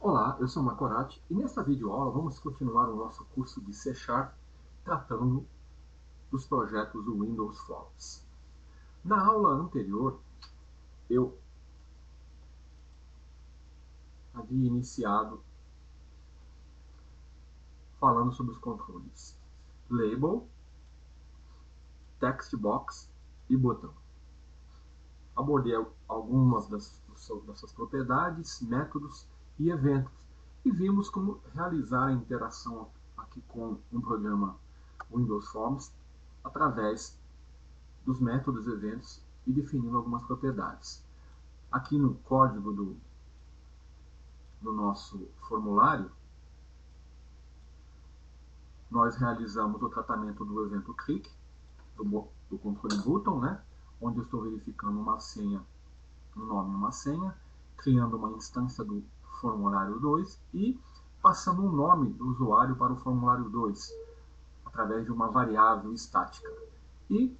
Olá, eu sou o Macorati e nesta videoaula vamos continuar o nosso curso de C# tratando dos projetos do Windows Forms. Na aula anterior, eu havia iniciado falando sobre os controles Label, Text Box e Botão. Abordei algumas das suas propriedades, métodos e eventos e vimos como realizar a interação aqui com um programa Windows Forms através dos métodos, eventos e definindo algumas propriedades. Aqui no código do nosso formulário, nós realizamos o tratamento do evento click, do controle button, né? Onde eu estou verificando uma senha, um nome e uma senha, criando uma instância do formulário 2 e passando um nome do usuário para o formulário 2, através de uma variável estática. E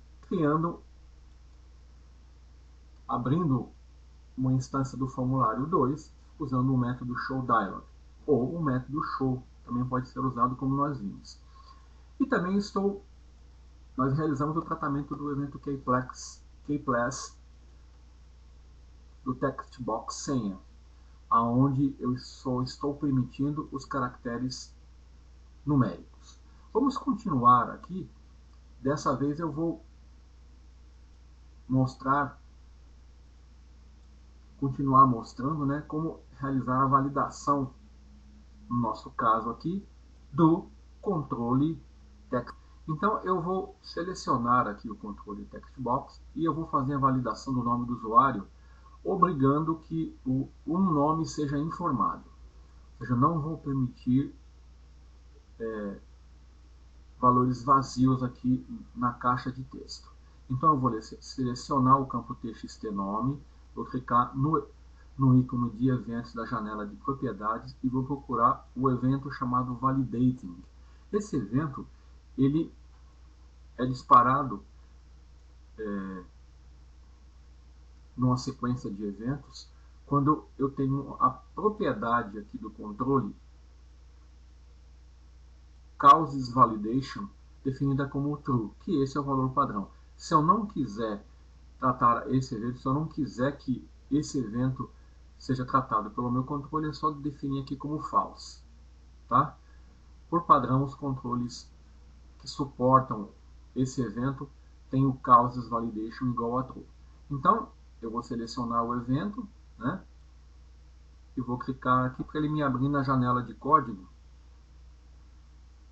abrindo uma instância do formulário 2 usando o método showDialog, ou o método show, também pode ser usado como nós vimos. E também nós realizamos o tratamento do evento kplex do text box senha, aonde eu só estou permitindo os caracteres numéricos. Vamos continuar aqui. Dessa vez eu vou continuar mostrando, né, como realizar a validação, no nosso caso aqui, do controle text. Então eu vou selecionar aqui o controle text box e eu vou fazer a validação do nome do usuário, obrigando que um nome seja informado. Ou seja, não vou permitir valores vazios aqui na caixa de texto. Então eu vou selecionar o campo txt nome, vou clicar no ícone de eventos da janela de propriedades e vou procurar o evento chamado validating. Esse evento ele é disparado numa sequência de eventos quando eu tenho a propriedade aqui do controle causes validation definida como true, que esse é o valor padrão. Se eu não quiser tratar esse evento, se eu não quiser que esse evento seja tratado pelo meu controle, é só definir aqui como false. Tá? Por padrão, os controles que suportam esse evento têm o causes validation igual a true. Então, eu vou selecionar o evento, né? E vou clicar aqui para ele me abrir na janela de código,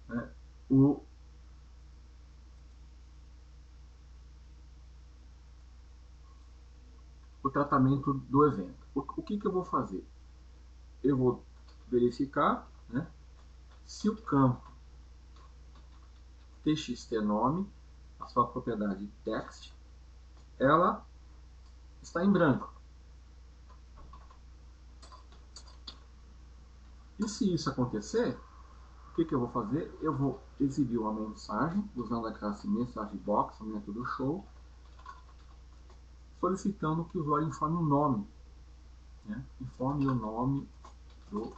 né, o tratamento do evento. O que eu vou fazer? Eu vou verificar, né, se o campo txt nome, a sua propriedade text, ela está em branco. E se isso acontecer, o que eu vou fazer? Eu vou exibir uma mensagem usando a classe MessageBox, o método show, solicitando que o usuário informe o nome, né? Informe o nome do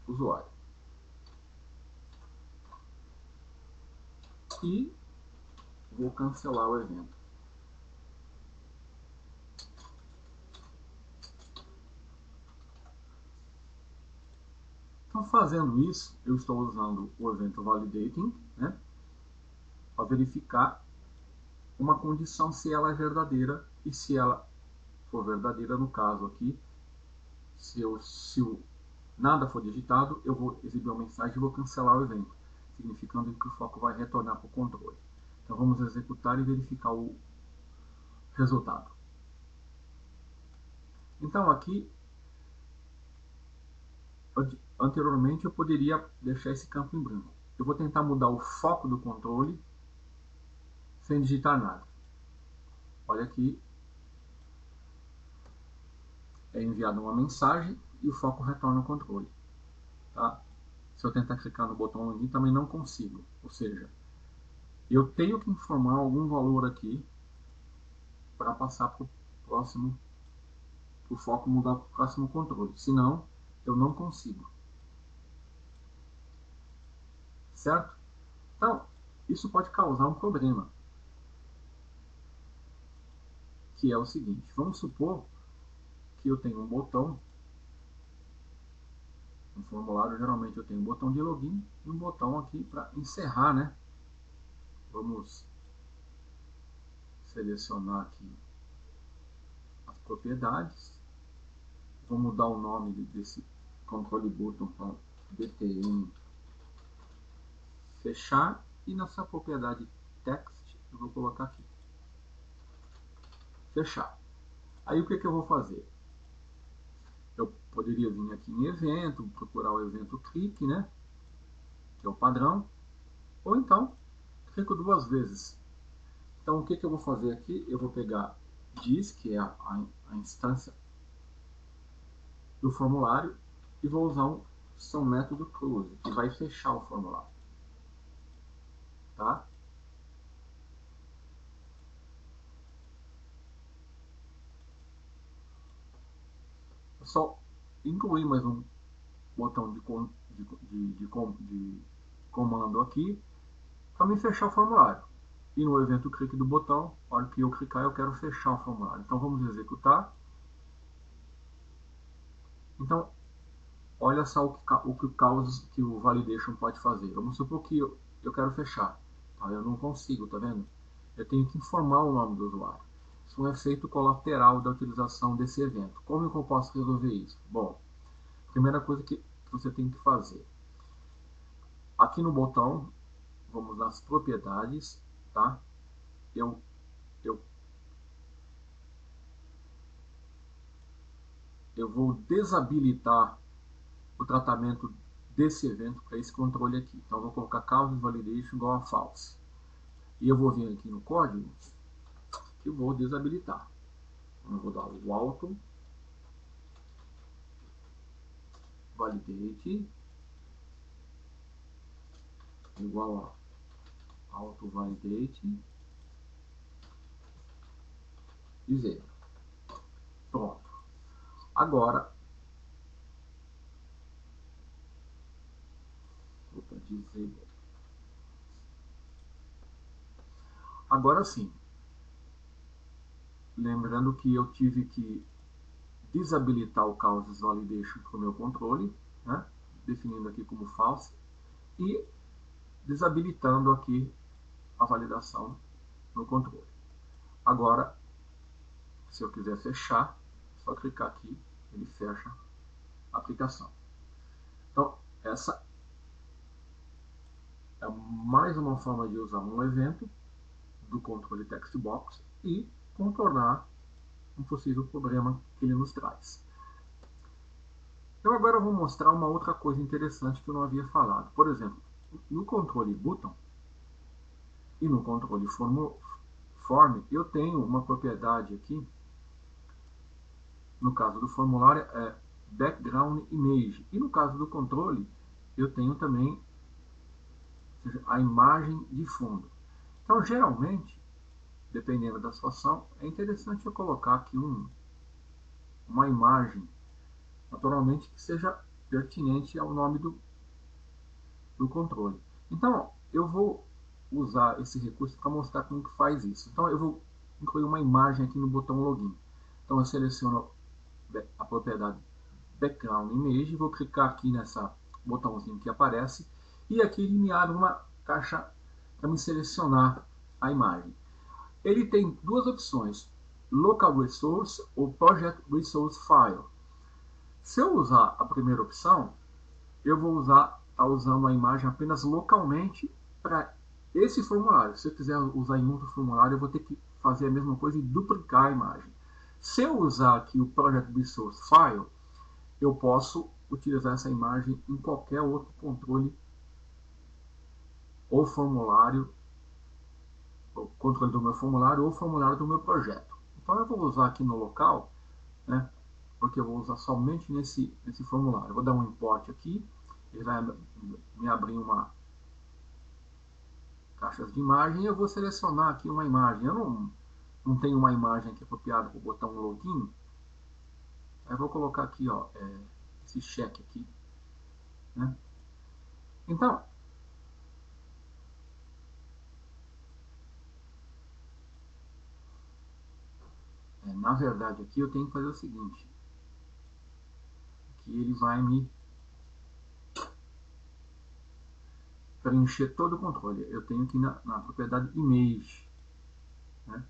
usuário. E vou cancelar o evento. Então, fazendo isso, eu estou usando o evento validating, né, para verificar uma condição se ela é verdadeira, e se ela for verdadeira, no caso aqui, se nada for digitado, eu vou exibir uma mensagem e vou cancelar o evento, significando que o foco vai retornar para o controle. Então vamos executar e verificar o resultado. Então aqui, anteriormente eu poderia deixar esse campo em branco. Eu vou tentar mudar o foco do controle sem digitar nada. Olha aqui, é enviada uma mensagem e o foco retorna ao controle. Tá? Se eu tentar clicar no botão aqui, também não consigo. Ou seja, eu tenho que informar algum valor aqui para passar para o próximo, o foco mudar para o próximo controle. Senão, eu não consigo. Certo? Então, isso pode causar um problema, que é o seguinte: vamos supor que eu tenho um botão, no formulário geralmente eu tenho um botão de login e um botão aqui para encerrar, né? Vamos selecionar aqui as propriedades, vou mudar o nome desse controle button para btn fechar, e nessa propriedade text eu vou colocar aqui fechar. Aí o que eu vou fazer? Eu poderia vir aqui em evento, procurar o evento clique, né? Que é o padrão, ou então clico duas vezes. Então o que eu vou fazer aqui? Eu vou pegar diz, que é a instância do formulário, e vou usar um método close, que vai fechar o formulário. Tá? Eu só incluir mais um botão de comando aqui para me fechar o formulário. E no evento clique do botão, na hora que eu clicar, eu quero fechar o formulário. Então vamos executar. Então, olha só que o validation pode fazer. Vamos supor que eu quero fechar. Tá? Eu não consigo, tá vendo? Eu tenho que informar o nome do usuário. Isso é um efeito colateral da utilização desse evento. Como eu posso resolver isso? Bom, primeira coisa que você tem que fazer. Aqui no botão, vamos nas propriedades, tá? Eu vou desabilitar o tratamento desse evento para esse controle aqui. Então eu vou colocar causes validation igual a false. E eu vou vir aqui no código e vou desabilitar. Então, eu vou dar o auto validate igual a auto validate e 0. Pronto. Agora, agora sim, lembrando que eu tive que desabilitar o causes validation para o meu controle, né? Definindo aqui como false, e desabilitando aqui a validação no controle. Agora, se eu quiser fechar, é só clicar aqui, ele fecha a aplicação. Então, essa é mais uma forma de usar um evento do controle textbox e contornar um possível problema que ele nos traz. Eu agora vou mostrar uma outra coisa interessante que eu não havia falado. Por exemplo, no controle button e no controle form, eu tenho uma propriedade aqui, no caso do formulário é background image, e no caso do controle eu tenho também a imagem de fundo. Então, geralmente, dependendo da situação, é interessante eu colocar aqui uma imagem, naturalmente, que seja pertinente ao nome do controle. Então, eu vou usar esse recurso para mostrar como que faz isso. Então, eu vou incluir uma imagem aqui no botão login. Então, eu seleciono a propriedade background image, vou clicar aqui nessa botãozinho que aparece, e aqui ele me abre uma caixa para me selecionar a imagem. Ele tem duas opções, Local Resource ou Project Resource File. Se eu usar a primeira opção, eu vou estar usando a imagem apenas localmente para esse formulário. Se eu quiser usar em outro formulário, eu vou ter que fazer a mesma coisa e duplicar a imagem. Se eu usar aqui o Project Resource File, eu posso utilizar essa imagem em qualquer outro controle ou formulário, o controle do meu formulário ou formulário do meu projeto. Então eu vou usar aqui no local, né, porque eu vou usar somente nesse formulário. Eu vou dar um import aqui, ele vai me abrir uma caixa de imagem e eu vou selecionar aqui uma imagem. Eu não tenho uma imagem aqui apropriada para o botão login. Aí eu vou colocar aqui, ó, esse cheque aqui, né? Então, na verdade aqui eu tenho que fazer o seguinte, que ele vai me preencher todo o controle. Eu tenho que ir na propriedade image, né?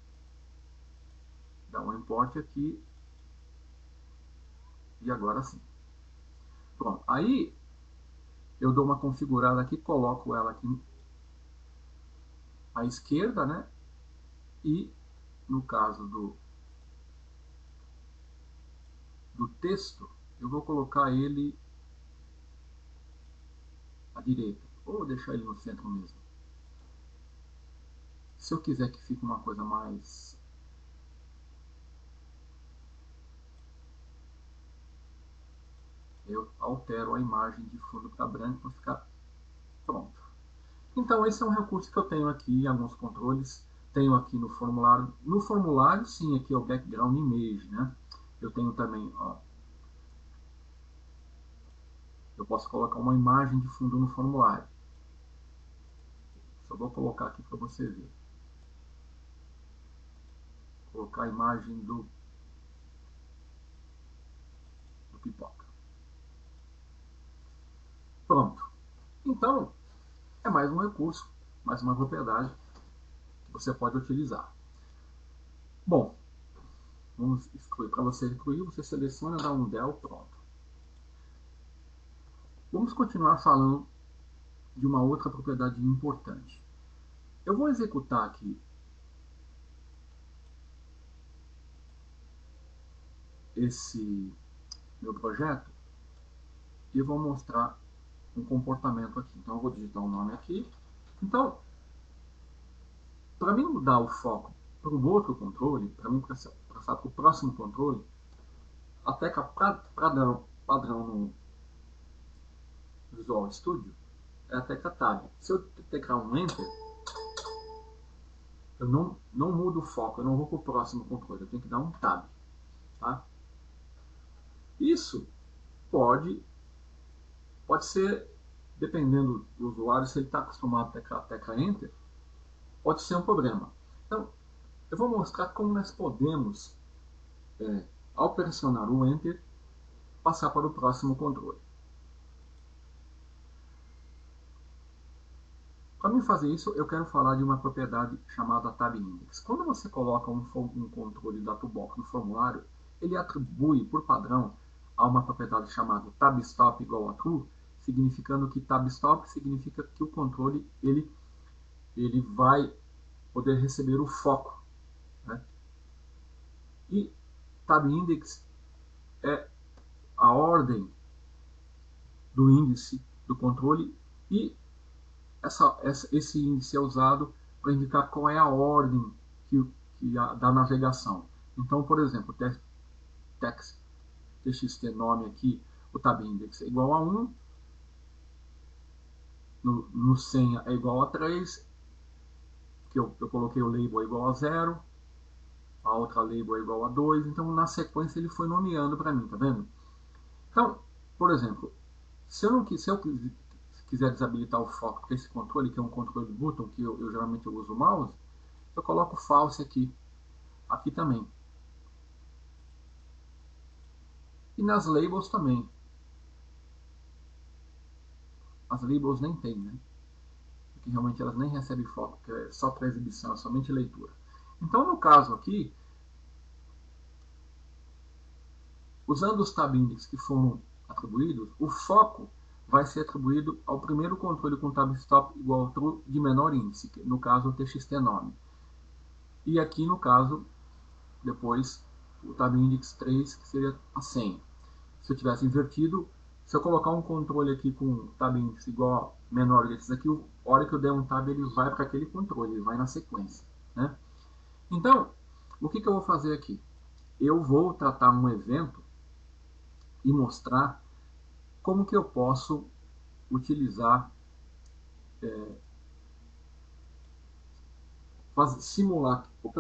Dar um import aqui, e agora sim. Pronto, aí eu dou uma configurada aqui, coloco ela aqui à esquerda, né? E no caso do texto, eu vou colocar ele à direita, ou deixar ele no centro mesmo. Se eu quiser que fique uma coisa mais... eu altero a imagem de fundo para branco para ficar pronto. Então esse é um recurso que eu tenho aqui em alguns controles. Tenho aqui no formulário. No formulário, sim, aqui é o background image, né? Eu tenho também, ó, eu posso colocar uma imagem de fundo no formulário. Só vou colocar aqui para você ver. Vou colocar a imagem do pipoca. Pronto. Então, é mais um recurso, mais uma propriedade que você pode utilizar. Bom, vamos excluir. Para você excluir, você seleciona, dá um del, pronto. Vamos continuar falando de uma outra propriedade importante. Eu vou executar aqui esse meu projeto e vou mostrar um comportamento aqui. Então eu vou digitar um nome aqui. Então, para mim mudar o foco para o outro controle, para mim passar para o próximo controle, a tecla padrão no Visual Studio é a tecla Tab. Se eu teclar um Enter, eu não mudo o foco, eu não vou para o próximo controle, eu tenho que dar um Tab. Tá? Isso pode ser, dependendo do usuário, se ele está acostumado a teclar a tecla Enter, pode ser um problema. Então, eu vou mostrar como nós podemos, ao pressionar o Enter, passar para o próximo controle. Para mim fazer isso, eu quero falar de uma propriedade chamada TabIndex. Quando você coloca um controle da toolbox no formulário, ele atribui, por padrão, a uma propriedade chamada TabStop igual a true, significando que TabStop significa que o controle ele vai poder receber o foco, né? E TabIndex é a ordem do índice do controle e esse índice é usado para indicar qual é a ordem da navegação. Então, por exemplo, txt nome aqui, o TabIndex é igual a 1, no senha é igual a 3, que eu coloquei o label é igual a 0, a outra label é igual a 2, então na sequência ele foi nomeando para mim, tá vendo? Então, por exemplo, se eu quiser desabilitar o foco para esse controle, que é um controle de button, que eu geralmente uso o mouse, eu coloco false aqui também. E nas labels também. As labels nem tem, né? Porque realmente elas nem recebem foco, que é só para exibição, é somente leitura. Então, no caso aqui, usando os TabIndex que foram atribuídos, o foco vai ser atribuído ao primeiro controle com TabStop igual a true de menor índice, que no caso o txt_nome. E aqui no caso, depois, o TabIndex 3, que seria a senha. Se eu tivesse invertido, se eu colocar um controle aqui com TabIndex igual a menor desses aqui, a hora que eu der um tab, ele vai para aquele controle, ele vai na sequência, né? Então, o que eu vou fazer aqui? Eu vou tratar um evento e mostrar como que eu posso utilizar, simular o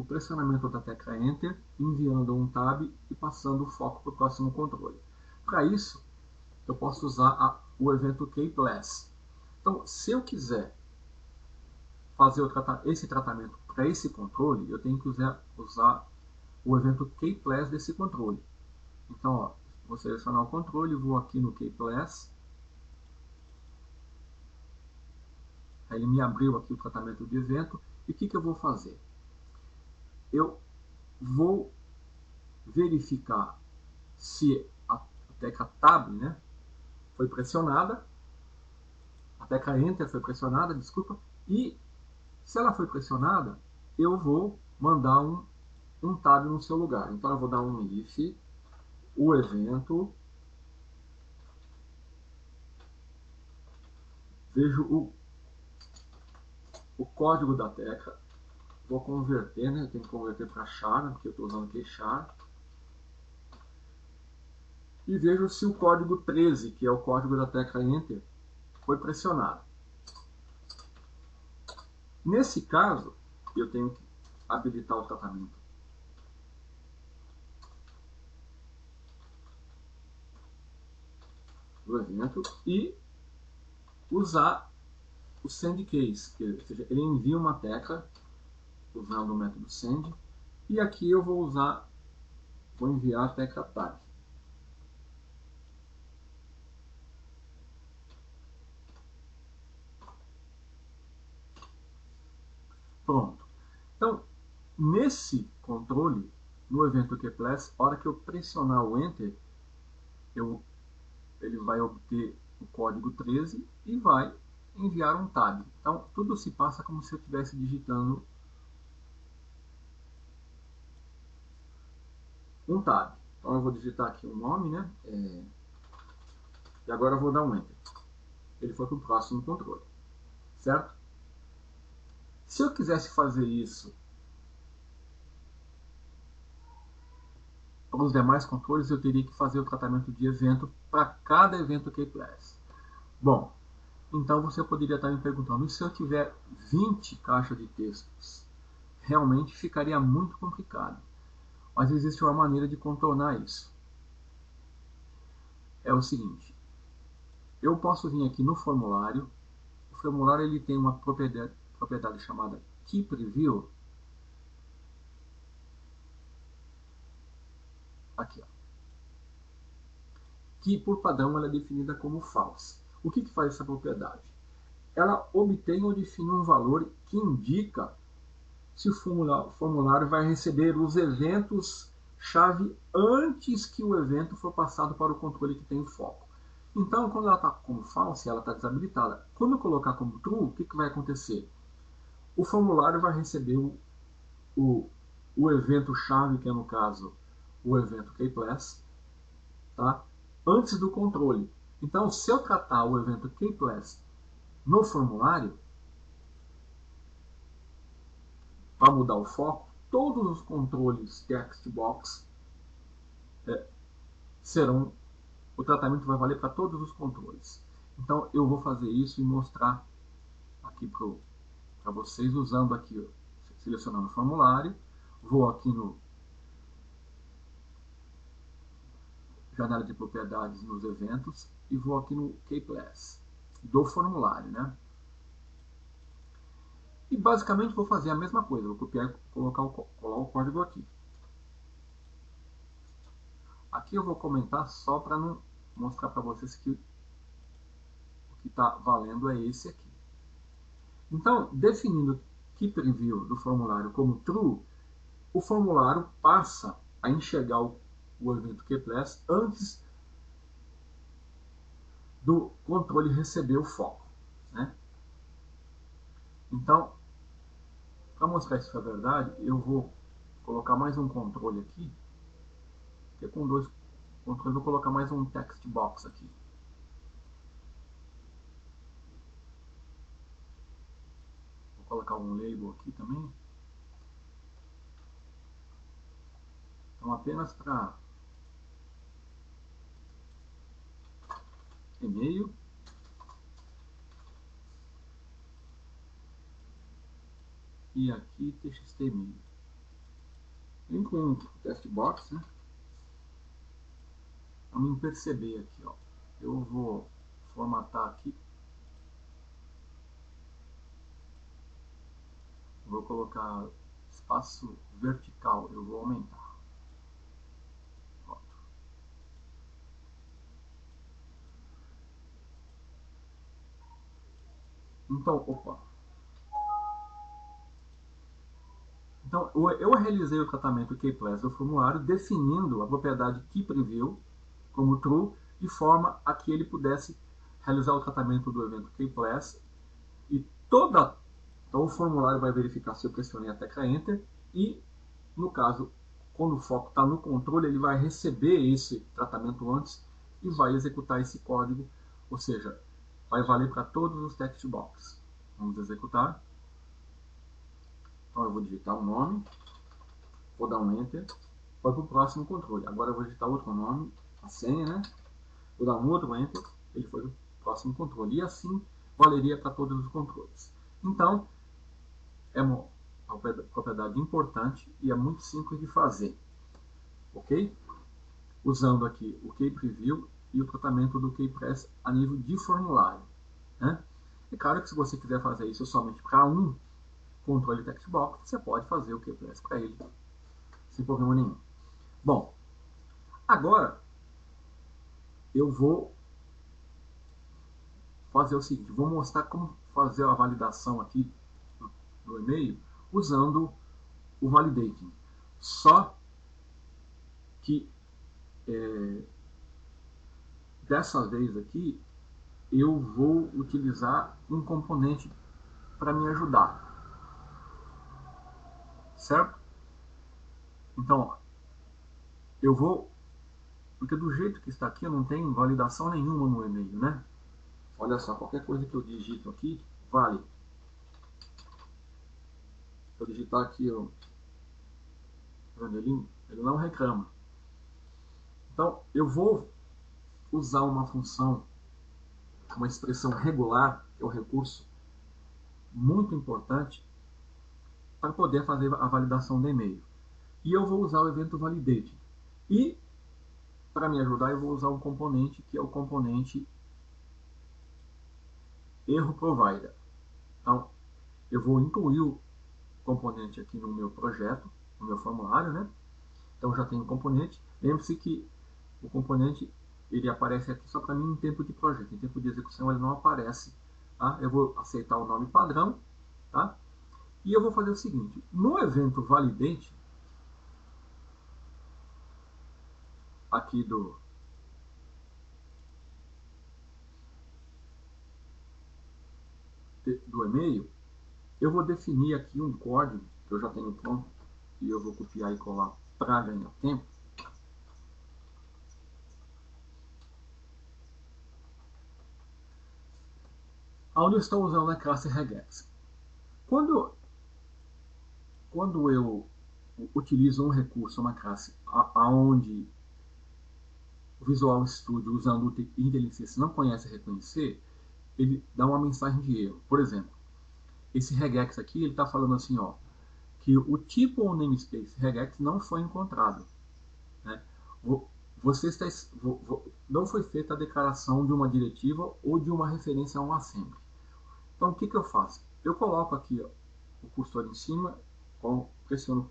pressionamento da tecla Enter, enviando um tab e passando o foco para o próximo controle. Para isso, eu posso usar o evento kPlus. Então, se eu quiser fazer esse tratamento para esse controle, eu tenho que usar o evento kPlus desse controle. Então, ó, vou selecionar o controle, vou aqui no kPlus. Ele me abriu aqui o tratamento de evento. E o que eu vou fazer? Eu vou verificar se a tecla Tab, né, foi pressionada, a tecla Enter foi pressionada, desculpa, e se ela foi pressionada, eu vou mandar um Tab no seu lugar. Então eu vou dar um if, o evento, vejo o código da tecla, vou converter, né, eu tenho que converter para char, porque eu estou usando aqui char, e vejo se o código 13, que é o código da tecla Enter, foi pressionado. Nesse caso, eu tenho que habilitar o tratamento do evento e usar o send case, ou seja, ele envia uma tecla usando o método send, e aqui eu vou enviar a tecla tag. Pronto. Então, nesse controle, no evento kPlus, a hora que eu pressionar o Enter, ele vai obter o código 13 e vai enviar um tag. Então, tudo se passa como se eu estivesse digitando um tag. Então, eu vou digitar aqui o nome, né? E agora eu vou dar um Enter. Ele foi para o próximo controle, certo? Se eu quisesse fazer isso para os demais controles, eu teria que fazer o tratamento de evento para cada evento kPlus. Bom, então você poderia estar me perguntando, e se eu tiver 20 caixas de textos? Realmente ficaria muito complicado. Mas existe uma maneira de contornar isso. É o seguinte, eu posso vir aqui no formulário, o formulário ele tem uma propriedade chamada keyPreview, aqui, ó, que por padrão ela é definida como false. O que faz essa propriedade? Ela obtém ou define um valor que indica se o formulário vai receber os eventos-chave antes que o evento for passado para o controle que tem o foco. Então, quando ela está como false, ela está desabilitada. Quando eu colocar como true, o que vai acontecer? O formulário vai receber o evento-chave, que é no caso o evento kPlus, tá? Antes do controle. Então, se eu tratar o evento kPlus no formulário, para mudar o foco, todos os controles textbox serão, o tratamento vai valer para todos os controles. Então eu vou fazer isso e mostrar aqui para vocês, usando aqui, selecionando o formulário, vou aqui no janela de propriedades nos eventos e vou aqui no kPlus do formulário, né? E basicamente vou fazer a mesma coisa, vou copiar e colar o código aqui. Aqui eu vou comentar só para não mostrar para vocês que o que está valendo é esse aqui. Então, definindo keyPreview do formulário como true, o formulário passa a enxergar o evento kPlus antes do controle receber o foco, né? Então, para mostrar isso é verdade, eu vou colocar mais um controle aqui, porque com dois controles eu vou colocar mais um text box aqui. Vou colocar um label aqui também. Então, apenas para e-mail. E aqui txt-e-mail. Incluindo o text box, né? Para mim perceber aqui, ó. eu vou formatar aqui. Vou colocar espaço vertical, eu vou aumentar. Pronto. Então, Então, eu realizei o tratamento keyPlace do formulário definindo a propriedade keyPreview como true, de forma a que ele pudesse realizar o tratamento do evento keyPlace e então o formulário vai verificar se eu pressionei a tecla Enter e, no caso, quando o foco está no controle, ele vai receber esse tratamento antes e vai executar esse código, ou seja, vai valer para todos os text boxes. Vamos executar. Então eu vou digitar um nome, vou dar um Enter, foi para o próximo controle. Agora eu vou digitar outro nome, a senha, né? Vou dar um outro Enter, ele foi para o próximo controle. E assim valeria para todos os controles. Então, é uma propriedade importante e é muito simples de fazer. Ok? Usando aqui o keyPreview e o tratamento do keyPress a nível de formulário. Né? É claro que se você quiser fazer isso somente para um controle text box, você pode fazer o keyPress para ele, sem problema nenhum. Bom, agora eu vou fazer o seguinte, vou mostrar como fazer a validação aqui do e-mail usando o validating. Só que dessa vez aqui eu vou utilizar um componente para me ajudar, certo? Então, eu vou, porque do jeito que está aqui eu não tenho validação nenhuma no e-mail, né? Olha só, qualquer coisa que eu digito aqui, vale. Se eu digitar aqui o janelinho, ele não reclama. Então, eu vou usar uma função, uma expressão regular, que é um recurso muito importante, para poder fazer a validação do e-mail. E eu vou usar o evento validate. E, para me ajudar, eu vou usar um componente, que é o componente erro provider. Então, eu vou incluir o componente aqui no meu projeto, no meu formulário, né? Então, já tenho um componente. Lembre-se que o componente ele aparece aqui só para mim em tempo de projeto. Em tempo de execução ele não aparece. Tá? Eu vou aceitar o nome padrão. Tá? E eu vou fazer o seguinte. No evento validate, aqui do e-mail, eu vou definir aqui um código que eu já tenho pronto. E eu vou copiar e colar para ganhar tempo. Onde eu estou usando a classe regex. Quando eu utilizo um recurso, uma classe, aonde o Visual Studio, usando o IntelliSense, não conhece reconhecer, ele dá uma mensagem de erro. Por exemplo, esse regex aqui, ele está falando assim, ó, que o tipo ou namespace regex não foi encontrado. Né? Não foi feita a declaração de uma diretiva ou de uma referência a um assembly. Então, o que eu faço? Eu coloco aqui ó, o cursor em cima, pressiono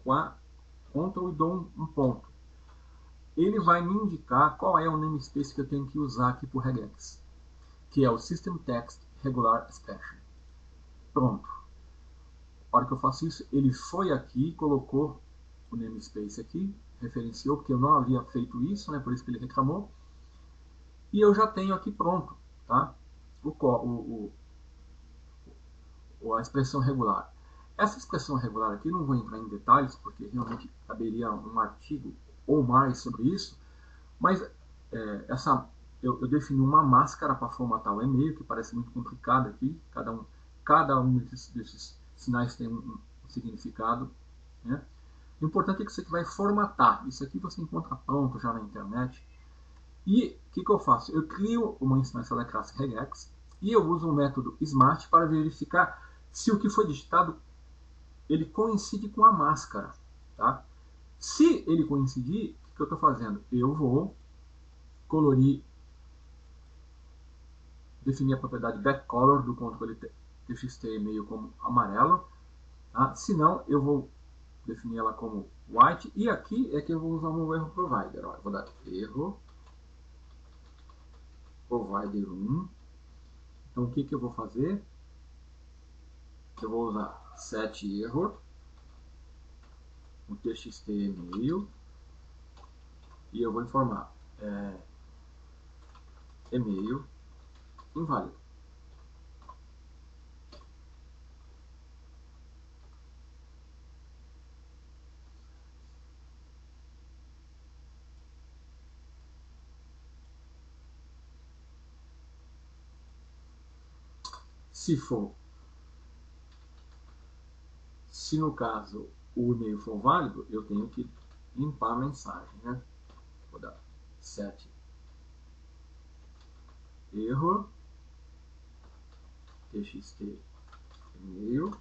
Ctrl e dou um ponto. Ele vai me indicar qual é o namespace que eu tenho que usar aqui para o regex, que é o System Text Regular Expression. Pronto. A hora que eu faço isso, ele foi aqui, colocou o namespace aqui, referenciou, porque eu não havia feito isso, né, por isso que ele reclamou. E eu já tenho aqui pronto, tá? A expressão regular. Essa expressão regular aqui, não vou entrar em detalhes, porque realmente caberia um artigo ou mais sobre isso, mas eu defini uma máscara para formatar o e-mail, que parece muito complicado aqui, cada um desses sinais tem um significado. Né? O importante é que você vai formatar, isso aqui você encontra pronto já na internet. E o que eu faço? Eu crio uma instância da classe regex e eu uso um método smart para verificar se o que foi digitado ele coincide com a máscara. Tá? Se ele coincidir, o que eu estou fazendo? Eu vou colorir definir a propriedade backcolor do controle txt e-mail como amarelo. Tá? Se não, eu vou definir ela como white. E aqui é que eu vou usar o meu erro provider. Ó, eu vou dar erro provider 1. Então o que eu vou fazer? Eu vou usar set error no txt e-mail e eu vou informar e-mail inválido. Se no caso o e-mail for válido, eu tenho que limpar a mensagem, né? Vou dar set error txt e-mail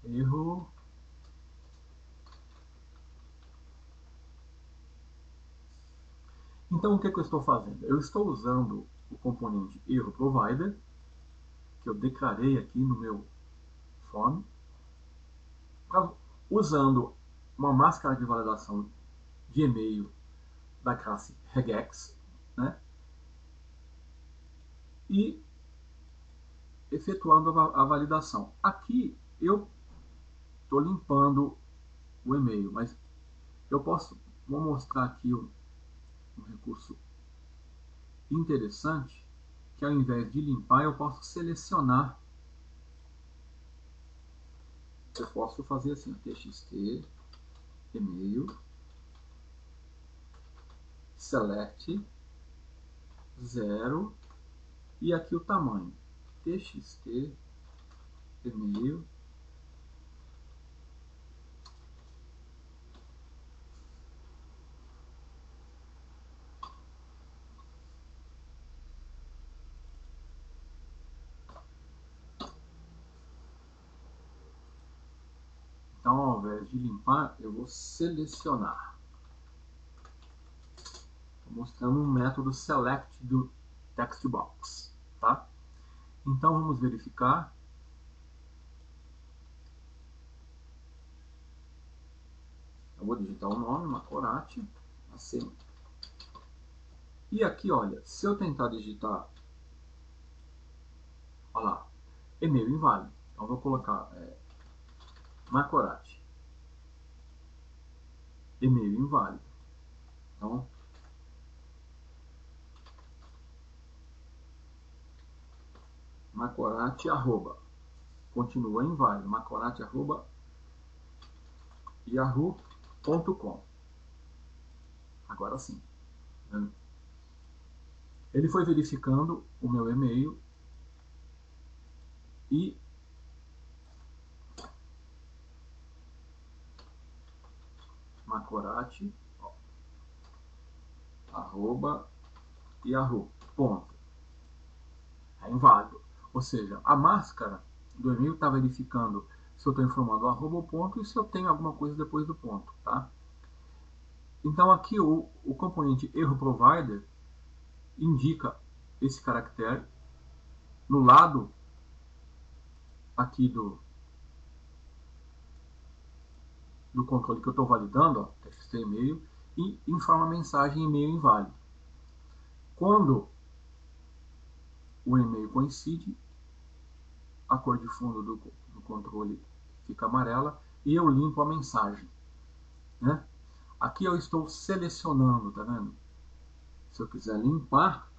erro Então, o que eu estou fazendo? Eu estou usando o componente erro provider, que eu declarei aqui no meu form, usando uma máscara de validação de e-mail da classe regex, né? E efetuando a validação. Aqui eu estou limpando o e-mail, mas vou mostrar aqui um recurso interessante, que ao invés de limpar, eu posso selecionar. Eu posso fazer assim, txt e-mail select 0 e aqui o tamanho txt e-mail Então, ao invés de limpar, eu vou selecionar. Estou mostrando um método select do text box, tá? Então, vamos verificar. Eu vou digitar o nome, Macorati, assim. E aqui, olha, se eu tentar digitar, olha lá, e-mail inválido. Então, eu vou colocar Macorati, e-mail inválido. Então, Macorati, arroba, continua inválido, Macorati, arroba, yahoo.com. Agora sim. Né? Ele foi verificando o meu e-mail e Macorati, arroba, yahoo. Ponto. É inválido. Ou seja, a máscara do e-mail está verificando se eu estou informando o arroba ou ponto e se eu tenho alguma coisa depois do ponto. Tá? Então aqui o componente erro provider indica esse caractere no lado aqui do controle que eu estou validando, ó, txt e-mail, e informa a mensagem e-mail inválido. Quando o e-mail coincide, a cor de fundo do controle fica amarela e eu limpo a mensagem. Né? Aqui eu estou selecionando, tá vendo? Se eu quiser limpar,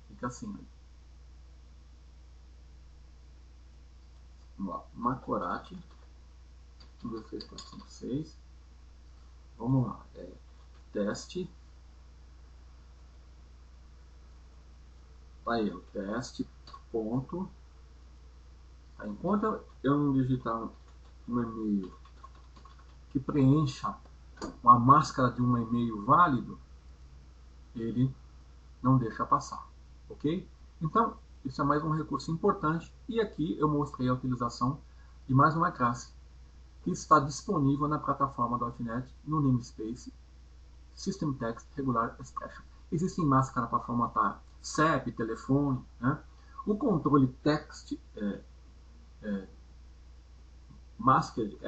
fica assim. Vamos lá, Macorati, 1, 2, 3, 4, 5, 6. Vamos lá, teste. Tá aí, o teste, ponto. Tá, enquanto eu não digitar um e-mail que preencha uma máscara de um e-mail válido, ele não deixa passar, ok? Então, isso é mais um recurso importante e aqui eu mostrei a utilização de mais uma classe que está disponível na plataforma .NET no namespace System Text Regular Expression. Existem máscaras para formatar CEP, telefone, né? O controle text masked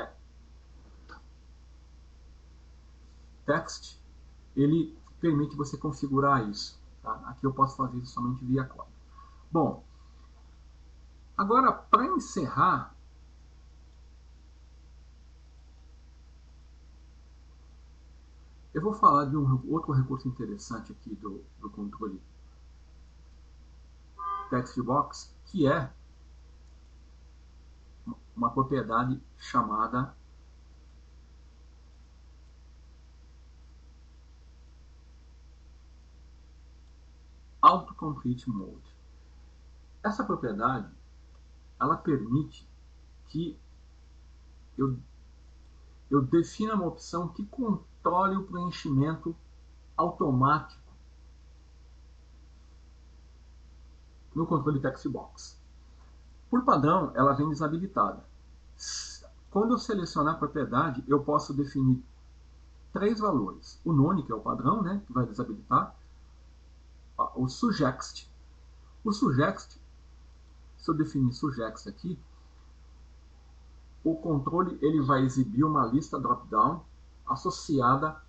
text, ele permite você configurar isso. Tá? Aqui eu posso fazer isso somente via código. Bom, agora para encerrar, eu vou falar de um outro recurso interessante aqui do controle text box, que é uma propriedade chamada Autocomplete Mode. Essa propriedade, ela permite que eu defina uma opção que controle o preenchimento automático no controle text box. Por padrão, ela vem desabilitada. Quando eu selecionar a propriedade, eu posso definir 3 valores. O none, que é o padrão, né, que vai desabilitar. O sujext. O sujext, se eu definir sujext aqui, o controle ele vai exibir uma lista drop-down associada,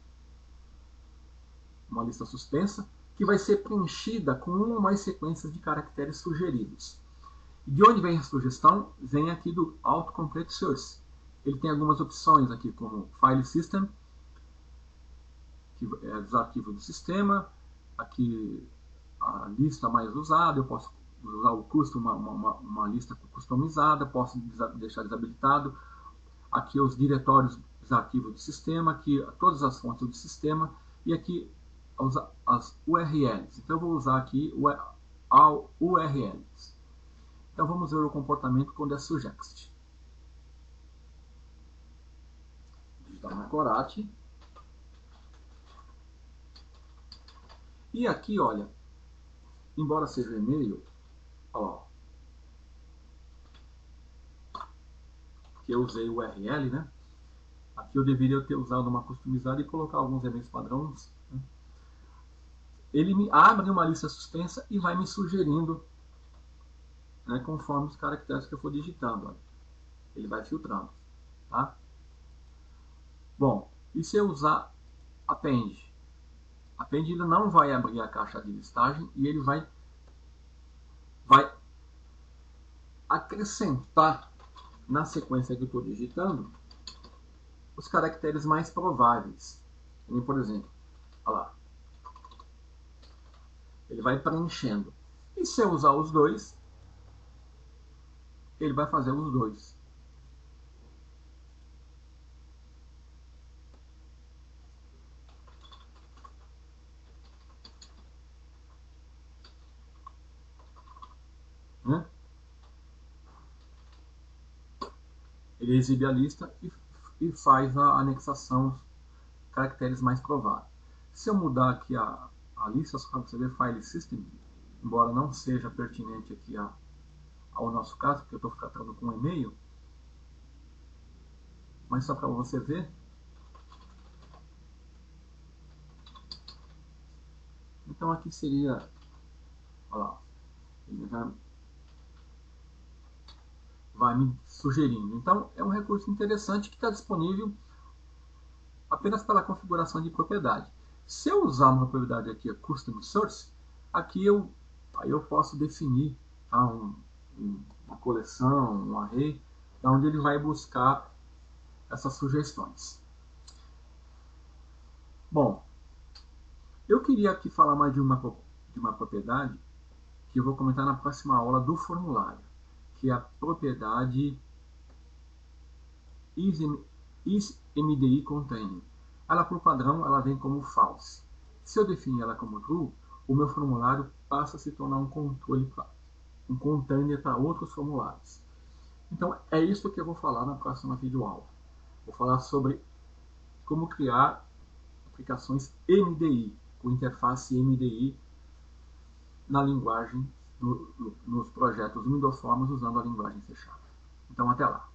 uma lista suspensa, que vai ser preenchida com uma ou mais sequências de caracteres sugeridos. E de onde vem a sugestão? Vem aqui do Autocomplete Source. Ele tem algumas opções aqui, como File System, que é os arquivos do sistema, aqui a lista mais usada, eu posso usar o custom, uma lista customizada, posso deixar desabilitado. Aqui os diretórios dos arquivos do sistema, aqui todas as fontes do sistema, e aqui as URLs. Então eu vou usar aqui URLs. Então vamos ver o comportamento quando é sujext. Digitar na Corate. E aqui, olha, embora seja e-mail, ó, que eu usei o URL, né? Aqui eu deveria ter usado uma customizada e colocar alguns e-mails padrões. Né? Ele me abre uma lista suspensa e vai me sugerindo, né, conforme os caracteres que eu for digitando. Olha. Ele vai filtrando. Tá? Bom, e se eu usar append? Append ele não vai abrir a caixa de listagem e ele vai acrescentar na sequência que eu estou digitando os caracteres mais prováveis. Por exemplo, olha lá. Ele vai preenchendo. E se eu usar os dois, ele vai fazer os dois. Né? Ele exibe a lista e faz a anexação dos caracteres mais prováveis. Se eu mudar aqui a lista, só para você ver File System, embora não seja pertinente aqui ao nosso caso, porque eu estou tratando com um e-mail, mas só para você ver. Então aqui seria, olha lá, ele já vai me sugerindo. Então é um recurso interessante que está disponível apenas pela configuração de propriedade. Se eu usar uma propriedade aqui, a Custom Source, aqui eu posso definir, tá, uma coleção, um array, onde ele vai buscar essas sugestões. Bom, eu queria aqui falar mais de uma propriedade que eu vou comentar na próxima aula do formulário, que é a propriedade isMDI-Containing. Ela, por padrão, ela vem como false. Se eu definir ela como true, o meu formulário passa a se tornar um container para outros formulários. Então, é isso que eu vou falar na próxima videoaula. Vou falar sobre como criar aplicações MDI, com interface MDI na linguagem, nos projetos Windows Forms usando a linguagem C#. Então, até lá.